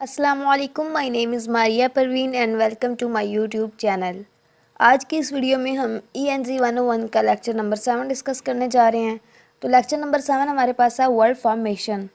अस्सलामुअलैकुम, my name is Maria Parveen and welcome to my YouTube channel. आज की इस वीडियो में हम ENG 101 का लेक्चर नंबर 7 डिस्कस करने जा रहे हैं। तो लेक्चर नंबर 7 हमारे पास है वर्ड फॉर्मेशन।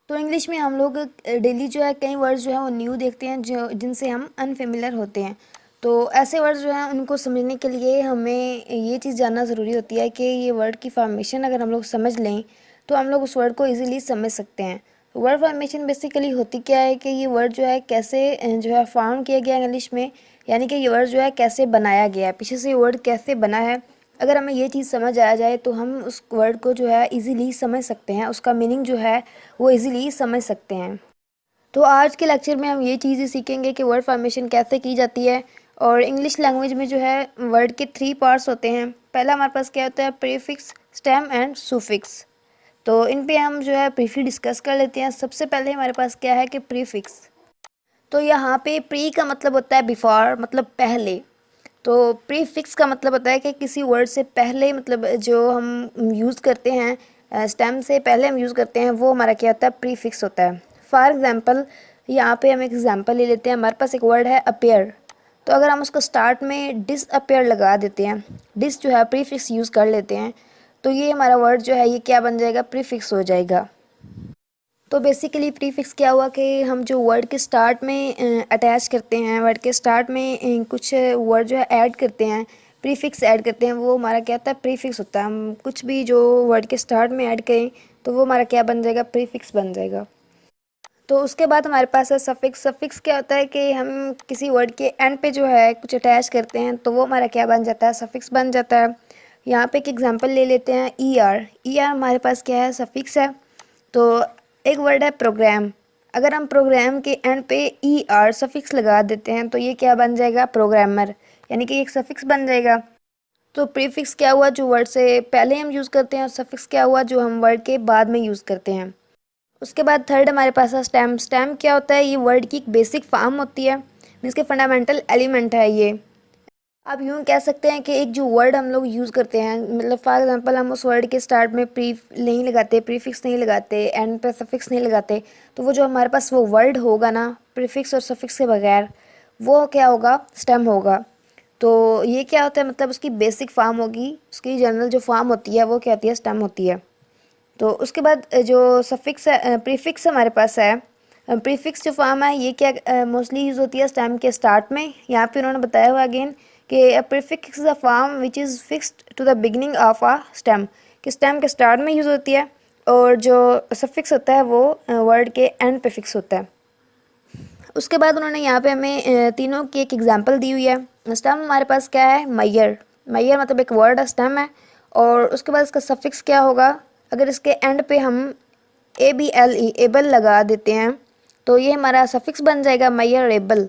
तो इंग्लिश में हम लोग डेली जो है कई वर्ड्स जो है वो न्यू देखते हैं जो जिनसे हम अनफेमिलियर होते हैं। तो ऐसे वर्ड्स जो हैं उनको समझने के लिए हमें ये चीज़ जानना ज़रूरी होती है कि ये वर्ड की फॉर्मेशन अगर हम लोग समझ लें तो हम लोग उस वर्ड को ईज़िली समझ सकते हैं। वर्ड फॉर्मेशन बेसिकली होती क्या है कि ये वर्ड जो है कैसे जो है फॉर्म किया गया इंग्लिश में, यानी कि ये वर्ड जो है कैसे बनाया गया है, पीछे से ये वर्ड कैसे बना है। अगर हमें ये चीज़ समझ आ जाए तो हम उस वर्ड को जो है इजीली समझ सकते हैं, उसका मीनिंग जो है वो इजीली समझ सकते हैं। तो आज के लेक्चर में हम ये चीज़ें सीखेंगे कि वर्ड फॉर्मेशन कैसे की जाती है। और इंग्लिश लैंग्वेज में जो है वर्ड के 3 पार्ट्स होते हैं। पहला हमारे पास क्या होता है, प्रीफिक्स, स्टेम एंड सुफिक्स। तो इन पे हम जो है ब्रीफली डिस्कस कर लेते हैं। सबसे पहले हमारे पास क्या है कि प्रीफिक्स। तो यहाँ पे प्री का मतलब होता है बिफोर, मतलब पहले। तो प्रीफिक्स का मतलब होता है कि किसी वर्ड से पहले, मतलब जो हम यूज़ करते हैं स्टेम से पहले हम यूज़ करते हैं, वो हमारा क्या होता है, प्रीफिक्स होता है। फॉर एग्जांपल यहाँ पे हम एक एग्जांपल ले लेते हैं। हमारे पास एक वर्ड है अपेयर। तो अगर हम उसको स्टार्ट में डिसअपेयर लगा देते हैं, डिस जो है प्रीफिक्स यूज़ कर लेते हैं, तो ये हमारा वर्ड जो है ये क्या बन जाएगा, प्रीफिक्स हो जाएगा। तो बेसिकली प्रीफिक्स क्या हुआ कि हम जो वर्ड के स्टार्ट में अटैच करते हैं, वर्ड के स्टार्ट में कुछ वर्ड जो है ऐड करते हैं, प्रीफिक्स ऐड करते हैं, वो हमारा क्या होता है, प्रीफिक्स होता है। हम कुछ भी जो वर्ड के स्टार्ट में ऐड करें तो वो हमारा क्या बन जाएगा, प्रीफिक्स बन जाएगा। तो उसके बाद हमारे पास है सफिक्स। सफिक्स क्या होता है कि हम किसी वर्ड के एंड पे जो है कुछ अटैच करते हैं तो वो हमारा क्या बन जाता है, सफिक्स बन जाता है। यहाँ पे एक एग्जांपल ले लेते हैं, ER। ER हमारे पास क्या है, सफिक्स है। तो एक वर्ड है प्रोग्राम। अगर हम प्रोग्राम के एंड पे ER सफिक्स लगा देते हैं तो ये क्या बन जाएगा, प्रोग्रामर, यानी कि एक सफिक्स बन जाएगा। तो प्रीफिक्स क्या हुआ, जो वर्ड से पहले हम यूज़ करते हैं, और सफिक्स क्या हुआ, जो हम वर्ड के बाद में यूज़ करते हैं। उसके बाद थर्ड हमारे पास है स्टेम। स्टेम क्या होता है, ये वर्ड की एक बेसिक फॉर्म होती है, मीन्स के फंडामेंटल एलिमेंट है ये। आप यूँ कह सकते हैं कि एक जो वर्ड हम लोग यूज़ करते हैं, मतलब फॉर एग्जांपल हम उस वर्ड के स्टार्ट में प्री नहीं लगाते, प्रीफिक्स नहीं लगाते, एंड पे सफिक्स नहीं लगाते, तो वो जो हमारे पास वो वर्ड होगा ना प्रीफिक्स और सफिक्स के बगैर, वो क्या होगा, स्टेम होगा। तो ये क्या होता है, मतलब उसकी बेसिक फॉर्म होगी, उसकी जनरल जो फॉर्म होती है वो क्या होती है, स्टेम होती है। तो उसके बाद जो सफिक्स है, प्रीफिक्स हमारे पास है। प्रीफिक्स जो फॉर्म है ये क्या मोस्टली यूज़ होती है स्टेम के स्टार्ट में। यहाँ पे उन्होंने बताया हुआ अगेन कि prefix is a form which is fixed to the beginning of a stem, कि स्टेम के स्टार्ट में यूज़ होती है, और जो सफिक्स होता है वो वर्ड के एंड पे फिक्स होता है। उसके बाद उन्होंने यहाँ पे हमें तीनों की एक एग्जांपल दी हुई है। स्टेम हमारे पास क्या है, मैयर। मैयर मतलब एक वर्ड है, स्टेम है। और उसके बाद इसका सफिक्स क्या होगा, अगर इसके एंड पे हम ABLE एबल लगा देते हैं तो ये हमारा सफिक्स बन जाएगा, मैयर एबल।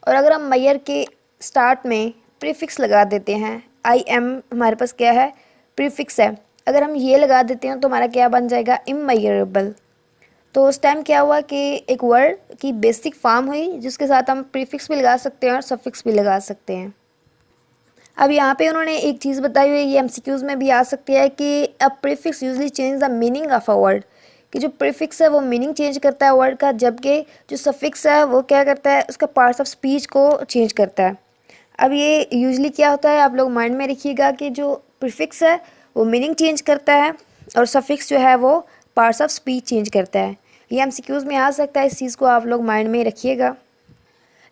और अगर हम मैयर के स्टार्ट में प्रीफिक्स लगा देते हैं, IM हमारे पास क्या है, प्रीफिक्स है, अगर हम ये लगा देते हैं तो हमारा क्या बन जाएगा, इमैयरेबल। तो उस टाइम क्या हुआ कि एक वर्ड की बेसिक फॉर्म हुई जिसके साथ हम प्रीफिक्स भी लगा सकते हैं और सफिक्स भी लगा सकते हैं। अब यहाँ पे उन्होंने एक चीज़ बताई हुई है, ये MCQs में भी आ सकती है कि a prefix usually change the meaning of a word, कि जो प्रीफिक्स है वो मीनिंग चेंज करता है वर्ड का, जबकि जो सफिक्स है वो क्या करता है, उसका पार्ट्स ऑफ स्पीच को चेंज करता है। अब ये यूजली क्या होता है, आप लोग माइंड में रखिएगा कि जो प्रीफिक्स है वो मीनिंग चेंज करता है, और सफिक्स जो है वो पार्ट्स ऑफ स्पीच चेंज करता है। ये MCQs में आ सकता है, इस चीज़ को आप लोग माइंड में रखिएगा।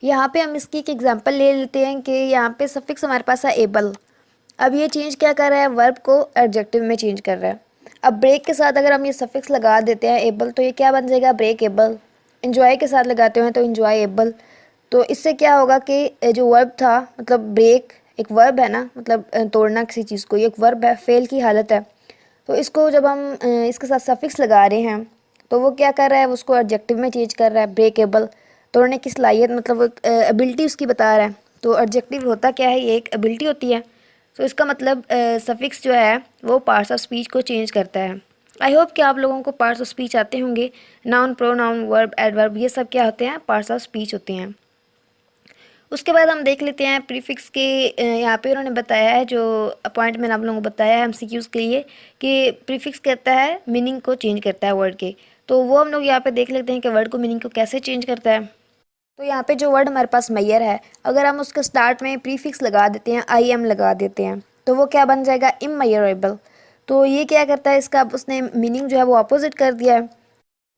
यहाँ पे हम इसकी एक एग्जांपल ले लेते हैं कि यहाँ पे सफिक्स हमारे पास है एबल। अब ये चेंज क्या कर रहा है, वर्ब को एडजेक्टिव में चेंज कर रहा है। अब ब्रेक के साथ अगर हम ये सफिक्स लगा देते हैं एबल, तो ये क्या बन जाएगा, ब्रेक एबल। इंजॉय के साथ लगाते हैं तो इंजॉय एबल। तो इससे क्या होगा कि जो वर्ब था, मतलब ब्रेक एक वर्ब है ना, मतलब तोड़ना किसी चीज़ को, ये एक वर्ब है, फेल की हालत है। तो इसको जब हम इसके साथ सफिक्स लगा रहे हैं तो वो क्या कर रहा है, उसको एडजेक्टिव में चेंज कर रहा है, ब्रेकेबल। तोड़ने की सलाहियत, मतलब एबिलिटी उसकी बता रहा है। तो एडजेक्टिव होता क्या है, ये एक एबिलिटी होती है। तो इसका मतलब सफिक्स जो है वो पार्ट्स ऑफ स्पीच को चेंज करता है। आई होप कि आप लोगों को पार्ट्स ऑफ स्पीच आते होंगे। नाउन, प्रोनाउन, वर्ब, एडवर्ब, ये सब क्या होते हैं, पार्ट्स ऑफ स्पीच होते हैं। उसके बाद हम देख लेते हैं प्रीफिक्स के। यहाँ पे उन्होंने बताया है, जो पॉइंट मैंने आप लोगों को बताया है MCQs के लिए, कि प्रीफिक्स कहता है मीनिंग को चेंज करता है वर्ड के। तो वो हम लोग यहाँ पे देख लेते हैं कि वर्ड को मीनिंग को कैसे चेंज करता है। तो यहाँ पे जो वर्ड हमारे पास मैयर है, अगर हम उसके स्टार्ट में प्रीफिक्स लगा देते हैं, आई एम लगा देते हैं, तो वो क्या बन जाएगा, इममेयरेबल। तो ये क्या करता है, इसका उसने मीनिंग जो है वो अपोजिट कर दिया है।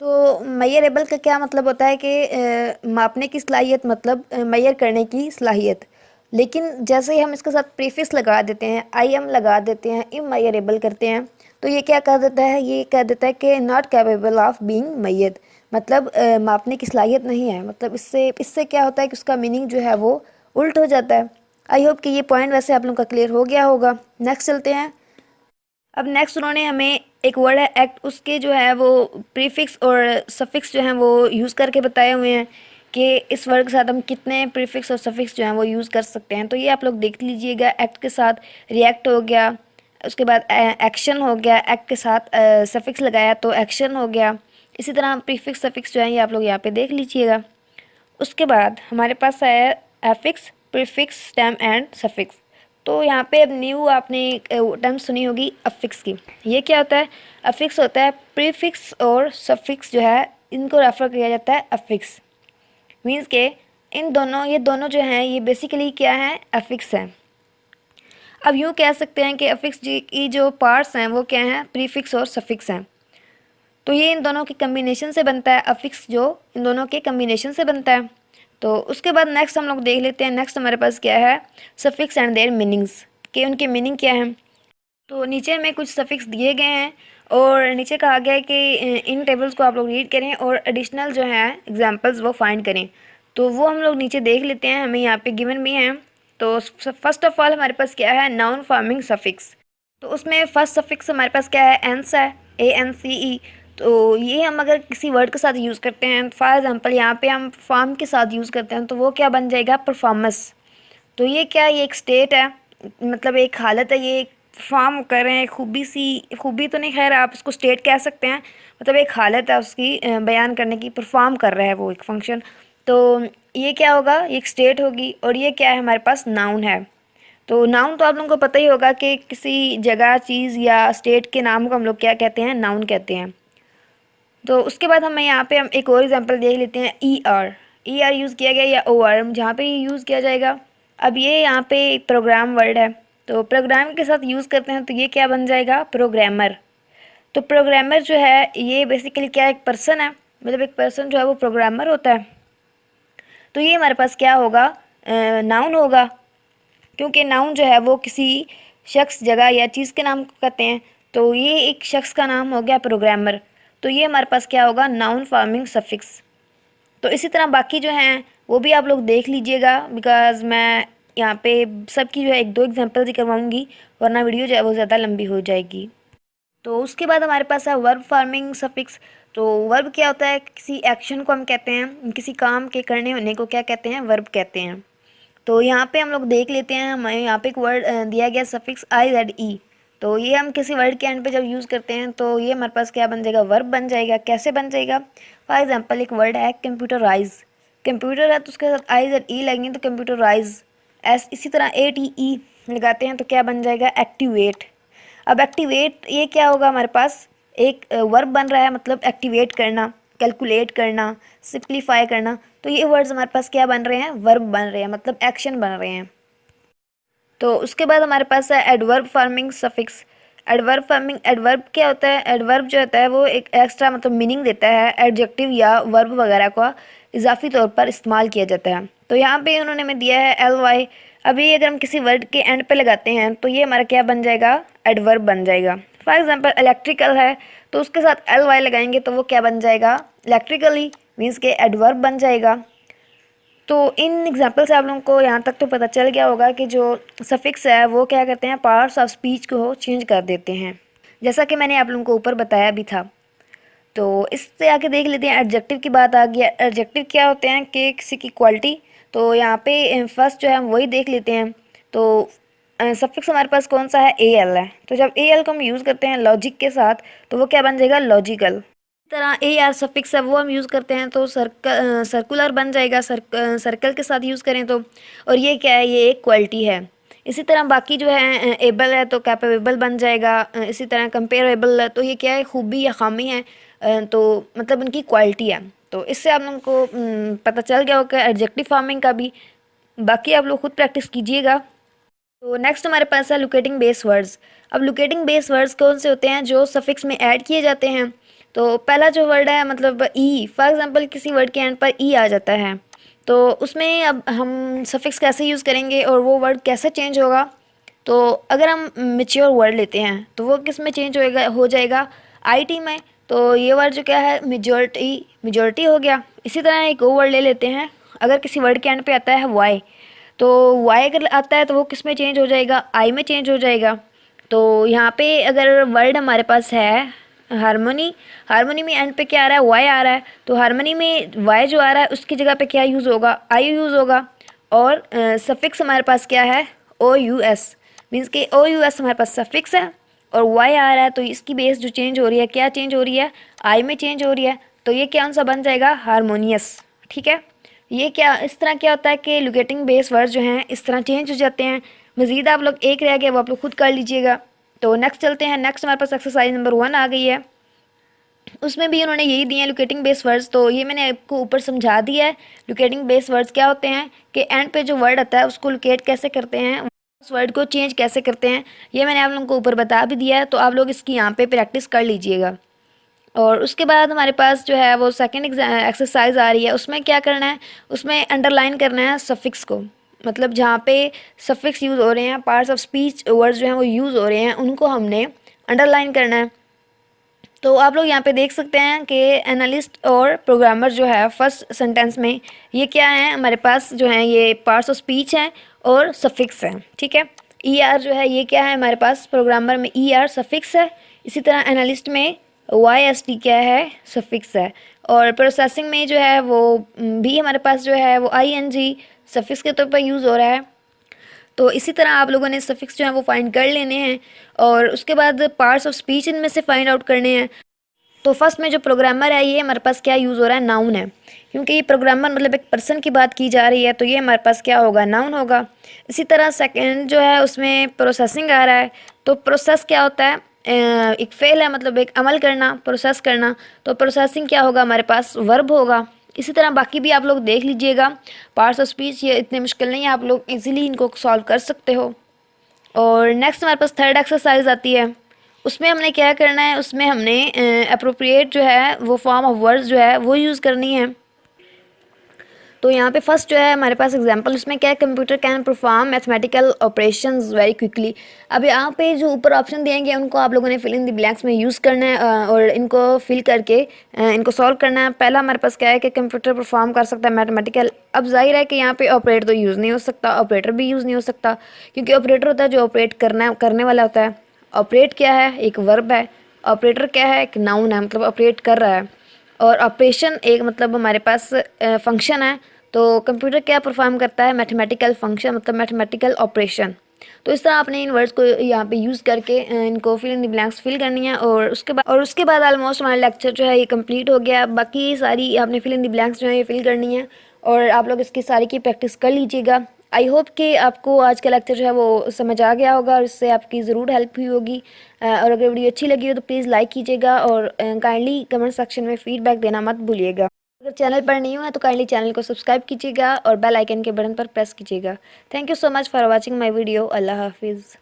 तो मेयरेबल का क्या मतलब होता है कि मापने की सलाहियत, मतलब मेयर करने की सलाहियत। लेकिन जैसे ही हम इसके साथ प्रीफिक्स लगा देते हैं, आई एम लगा देते हैं, इममेयरेबल करते हैं, तो ये क्या कह देता है, ये कह देता है कि नॉट कैपेबल ऑफ बीइंग मेयर्ड, मतलब मापने की सलाहियत नहीं है। मतलब इससे इससे क्या होता है कि उसका मीनिंग जो है वो उल्ट हो जाता है। आई होप कि ये पॉइंट वैसे आप लोगों का क्लियर हो गया होगा। नेक्स्ट चलते हैं। अब नेक्स्ट उन्होंने हमें एक वर्ड है एक्ट, उसके जो है वो प्रीफिक्स और सफिक्स जो हैं वो यूज़ करके बताए हुए हैं कि इस वर्ड के साथ हम कितने प्रीफिक्स और सफिक्स जो हैं वो यूज़ कर सकते हैं। तो ये आप लोग देख लीजिएगा। एक्ट के साथ रिएक्ट हो गया, उसके बाद एक्शन हो गया, एक्ट के साथ सफिक्स लगाया तो एक्शन हो गया। इसी तरह प्रीफिक्स सफिक्स जो है ये आप लोग यहाँ पे देख लीजिएगा। उसके बाद हमारे पास है affix, prefix, stem and suffix. तो यहाँ पे अब न्यू आपने टर्म सुनी होगी अफिक्स की। ये क्या होता है, अफिक्स होता है प्रीफिक्स और सफिक्स जो है इनको रेफर किया जाता है अफिक्स। मीन्स के इन दोनों, ये दोनों जो हैं ये बेसिकली क्या है, अफिक्स हैं। अब यूँ कह सकते हैं कि अफिक्स की जो पार्ट्स हैं वो क्या हैं, प्रीफिक्स और सफिक्स हैं। तो ये इन दोनों के कम्बिनेशन से बनता है, अफिक्स जो इन दोनों के कम्बिनेशन से बनता है। तो उसके बाद नेक्स्ट हम लोग देख लेते हैं। नेक्स्ट हमारे पास क्या है, सफिक्स एंड देयर मीनिंग्स, कि उनके मीनिंग क्या हैं। तो नीचे हमें कुछ सफिक्स दिए गए हैं और नीचे कहा गया है कि इन टेबल्स को आप लोग रीड करें और एडिशनल जो है एग्जांपल्स वो फाइंड करें। तो वो हम लोग नीचे देख लेते हैं, हमें यहाँ पे गिवन भी हैं। तो फर्स्ट ऑफ ऑल हमारे पास क्या है, नाउन फॉर्मिंग सफिक्स। तो उसमें फर्स्ट सफिक्स हमारे पास क्या है, एंस है, ANCE। तो ये हम अगर किसी वर्ड के साथ यूज़ करते हैं, फॉर एग्जांपल यहाँ पे हम फॉर्म के साथ यूज़ करते हैं, तो वो क्या बन जाएगा, परफॉर्मेंस। तो ये क्या, ये एक स्टेट है, मतलब एक हालत है, ये परफॉर्म कर रहे हैं, खूबी सी, खूबी तो नहीं, खैर आप इसको स्टेट कह सकते हैं, मतलब एक हालत है उसकी बयान करने की, परफॉर्म कर रहा है वो एक फंक्शन। तो ये क्या होगा, ये एक स्टेट होगी। और ये क्या है, हमारे पास नाउन है। तो नाउन तो आप लोगों को पता ही होगा कि किसी जगह, चीज़ या स्टेट के नाम को हम लोग क्या कहते हैं, नाउन कहते हैं। तो उसके बाद हमें यहाँ पे हम एक और एग्जांपल देख लेते हैं, ई आर यूज़ किया गया, या OR जहाँ पे यूज़ किया जाएगा। अब ये यहाँ पे एक प्रोग्राम वर्ड है, तो प्रोग्राम के साथ यूज़ करते हैं, तो ये क्या बन जाएगा, प्रोग्रामर। तो प्रोग्रामर जो है ये बेसिकली क्या, एक पर्सन है, मतलब एक पर्सन जो है वो प्रोग्रामर होता है। तो ये हमारे पास क्या होगा, नाउन होगा, क्योंकि नाउन जो है वो किसी शख्स, जगह या चीज़ के नाम को कहते हैं। तो ये एक शख्स का नाम हो गया प्रोग्रामर। तो ये हमारे पास क्या होगा, नाउन फॉर्मिंग सफिक्स। तो इसी तरह बाकी जो हैं वो भी आप लोग देख लीजिएगा, बिकॉज़ मैं यहाँ पे सबकी जो है एक दो एग्जांपल्स ही करवाऊँगी, वरना वीडियो जो है वो ज़्यादा लंबी हो जाएगी। तो उसके बाद हमारे पास है वर्ब फॉर्मिंग सफिक्स। तो वर्ब क्या होता है, किसी एक्शन को हम कहते हैं, किसी काम के करने होने को क्या कहते हैं, वर्ब कहते हैं। तो यहाँ पे हम लोग देख लेते हैं, हमें यहाँ पे एक वर्ड दिया गया सफिक्स IZE। तो ये हम किसी वर्ड के एंड पे जब यूज़ करते हैं तो ये हमारे पास क्या बन जाएगा, वर्ब बन जाएगा। कैसे बन जाएगा, फॉर एग्जांपल एक वर्ड है कंप्यूटराइज, कंप्यूटर है तो उसके साथ IZE लगेंगे तो कंप्यूटराइज। इसी तरह ATE लगाते हैं तो क्या बन जाएगा, एक्टिवेट। अब एक्टिवेट ये क्या होगा, हमारे पास एक वर्ब बन रहा है, मतलब एक्टिवेट करना, कैलकुलेट करना, सिंप्लीफाई करना। तो ये वर्ड्स हमारे पास क्या बन रहे हैं, वर्ब बन रहे हैं, मतलब एक्शन बन रहे हैं। तो उसके बाद हमारे पास है adverb forming suffix. Adverb forming, adverb क्या होता है, एडवर्ब जो होता है वो एक एक्स्ट्रा मतलब मीनिंग देता है, एडजेक्टिव या वर्ब वगैरह का इजाफी तौर पर इस्तेमाल किया जाता है। तो यहाँ पे उन्होंने हमें दिया है LY। अभी अगर हम किसी वर्ड के एंड पे लगाते हैं तो ये हमारा क्या बन जाएगा, एडवर्ब बन जाएगा। फॉर एग्जांपल इलेक्ट्रिकल है तो उसके साथ LY लगाएंगे तो वो क्या बन जाएगा, इलेक्ट्रिकली, मीन्स के एडवर्ब बन जाएगा। तो इन एग्जाम्पल से आप लोगों को यहाँ तक तो पता चल गया होगा कि जो सफिक्स है वो क्या करते हैं, पार्ट्स ऑफ स्पीच को चेंज कर देते हैं, जैसा कि मैंने आप लोगों को ऊपर बताया भी था। तो इससे आके देख लेते हैं, एडजेक्टिव की बात आ गई। एडजेक्टिव क्या होते हैं कि किसी की क्वालिटी। तो यहाँ पे फर्स्ट जो है हम वही देख लेते हैं। तो सफिक्स हमारे पास कौन सा है, AL है। तो जब AL को हम यूज़ करते हैं लॉजिक के साथ तो वो क्या बन जाएगा, लॉजिकल। तरह AR सफिक्स है वो हम यूज़ करते हैं तो सर्कुलर बन जाएगा, सर्कल के साथ यूज़ करें तो। और ये क्या है, ये एक क्वालिटी है। इसी तरह बाकी जो है एबल है तो कैपेबल बन जाएगा। इसी तरह कंपेरेबल है तो ये क्या है, खूबी या खामी है। तो मतलब उनकी क्वालिटी है। तो इससे आप लोगों को पता चल गया होगा एडजेक्टिव फार्मिंग का भी। बाकी आप लोग खुद प्रैक्टिस कीजिएगा। तो नेक्स्ट हमारे पास है लोकेटिंग बेस वर्ड्स। अब लोकेटिंग बेस वर्ड्स कौन से होते हैं? जो सफिक्स में ऐड किए जाते हैं। तो पहला जो वर्ड है मतलब ई, फॉर एग्जांपल किसी वर्ड के एंड पर ई आ जाता है, तो उसमें अब हम सफिक्स कैसे यूज़ करेंगे और वो वर्ड कैसे चेंज होगा? तो अगर हम मेच्योर वर्ड लेते हैं तो वो किस में चेंज हो जाएगा? आईटी में। तो ये वर्ड जो क्या है, मेजोरिटी, मेजोरिटी हो गया। इसी तरह एक और वर्ड ले लेते हैं। अगर किसी वर्ड के एंड पे आता है वाई, तो वाई अगर आता है तो वो किस में चेंज हो जाएगा? आई में चेंज हो जाएगा। तो यहाँ पे अगर वर्ड हमारे पास है हारमोनी, हारमोनी में एंड पे क्या आ रहा है? वाई आ रहा है। तो हारमोनी में वाई जो आ रहा है उसकी जगह पे क्या यूज़ होगा? आई यूज़ होगा। और सफिक्स हमारे पास क्या है? ओ यू एस, मीन्स के ओ यू एस हमारे पास सफिक्स है और वाई आ रहा है, तो इसकी बेस जो चेंज हो रही है, क्या चेंज हो रही है? आई में चेंज हो रही है। तो ये क्या सा बन जाएगा? हारमोनियस। ठीक है। ये क्या, इस तरह क्या होता है कि लोकेटिंग बेस वर्ड जो हैं इस तरह चेंज हो जाते हैं। मज़ीद आप लोग एक रह गया, वो आप लोग खुद कर लीजिएगा। तो नेक्स्ट चलते हैं। नेक्स्ट हमारे पास एक्सरसाइज नंबर 1 आ गई है। उसमें भी उन्होंने यही दिए हैं लोकेटिंग बेस वर्ड्स। तो ये मैंने आपको ऊपर समझा दिया है। लोकेटिंग बेस वर्ड्स क्या होते हैं कि एंड पे जो वर्ड आता है उसको लोकेट कैसे करते हैं, उस वर्ड को चेंज कैसे करते हैं, ये मैंने आप लोगों को ऊपर बता भी दिया है। तो आप लोग इसकी यहाँ पे प्रैक्टिस कर लीजिएगा। और उसके बाद हमारे पास जो है वो सेकंड एक्सरसाइज आ रही है। उसमें क्या करना है? उसमें अंडरलाइन करना है सफिक्स को। मतलब जहाँ पे सफिक्स यूज़ हो रहे हैं, पार्ट्स ऑफ स्पीच वर्ड्स जो हैं वो यूज़ हो रहे हैं, उनको हमने अंडरलाइन करना है। तो आप लोग यहाँ पे देख सकते हैं कि एनालिस्ट और प्रोग्रामर जो है फर्स्ट सेंटेंस में ये क्या है हमारे पास, जो है ये पार्ट्स ऑफ स्पीच हैं और सफिक्स हैं। ठीक है। ई आर जो है ये क्या है हमारे पास? प्रोग्रामर में ई आर सफिक्स है। इसी तरह एनालिस्ट में वाई एस टी क्या है? सफिक्स है। और प्रोसेसिंग में जो है वो भी हमारे पास जो है वो आई एन जी सफिक्स के तौर पर यूज़ हो रहा है। तो इसी तरह आप लोगों ने सफिक्स जो है वो फाइंड कर लेने हैं और उसके बाद पार्ट्स ऑफ स्पीच इनमें से फाइंड आउट करने हैं। तो फर्स्ट में जो प्रोग्रामर है ये हमारे पास क्या यूज़ हो रहा है? नाउन है। क्योंकि ये प्रोग्रामर मतलब एक पर्सन की बात की जा रही है, तो ये हमारे पास क्या होगा? नाउन होगा। इसी तरह सेकंड जो है उसमें प्रोसेसिंग आ रहा है। तो प्रोसेस क्या होता है? एक फेल है, मतलब एक अमल करना, प्रोसेस करना। तो प्रोसेसिंग क्या होगा? हमारे पास वर्ब होगा। इसी तरह बाकी भी आप लोग देख लीजिएगा। पार्ट्स ऑफ स्पीच ये इतने मुश्किल नहीं है, आप लोग इजीली इनको सॉल्व कर सकते हो। और नेक्स्ट हमारे पास थर्ड एक्सरसाइज आती है। उसमें हमने क्या करना है? उसमें हमने अप्रोप्रिएट जो है वो फॉर्म ऑफ वर्ड्स जो है वो यूज़ करनी है। तो यहाँ पे फर्स्ट जो है हमारे पास एग्जांपल, उसमें क्या है? Computer can perform mathematical operations very quickly. अब यहाँ पे जो ऊपर ऑप्शन दिए गए उनको आप लोगों ने फिल इन द ब्लैंक्स में यूज़ करना है और इनको फिल करके इनको सॉल्व करना है। पहला हमारे पास क्या है कि कंप्यूटर परफॉर्म कर सकता है मैथमेटिकल। अब जाहिर है कि यहाँ पे ऑपरेट तो यूज़ नहीं हो सकता, ऑपरेटर भी यूज़ नहीं हो सकता, क्योंकि ऑपरेटर होता है जो ऑपरेट करने वाला होता है। ऑपरेट क्या है? एक वर्ब है। ऑपरेटर क्या है? एक नाउन है, मतलब ऑपरेट कर रहा है। और ऑपरेशन एक मतलब हमारे पास फंक्शन है। तो कंप्यूटर क्या परफॉर्म करता है? मैथमेटिकल फंक्शन, मतलब मैथमेटिकल ऑपरेशन। तो इस तरह आपने इन वर्ड्स को यहाँ पे यूज़ करके इनको fill in the blanks fill करनी है। और उसके बाद ऑलमोस्ट हमारा लेक्चर जो है ये कंप्लीट हो गया। बाकी सारी आपने फिल इन द ब्लैंक्स जो है ये फिल करनी है और आप लोग इसकी सारी की प्रैक्टिस कर लीजिएगा। आई होप कि आपको आज का लेक्चर जो है वो समझ आ गया होगा और इससे आपकी ज़रूर हेल्प हुई होगी। और अगर वीडियो अच्छी लगी हो तो प्लीज़ लाइक कीजिएगा और काइंडली कमेंट सेक्शन में फ़ीडबैक देना मत भूलिएगा। अगर चैनल पर नहीं हुआ तो काइंडली चैनल को सब्सक्राइब कीजिएगा और बेल आइकन के बटन पर प्रेस कीजिएगा। Thank you so much for watching my video. अल्लाह हाफिज़।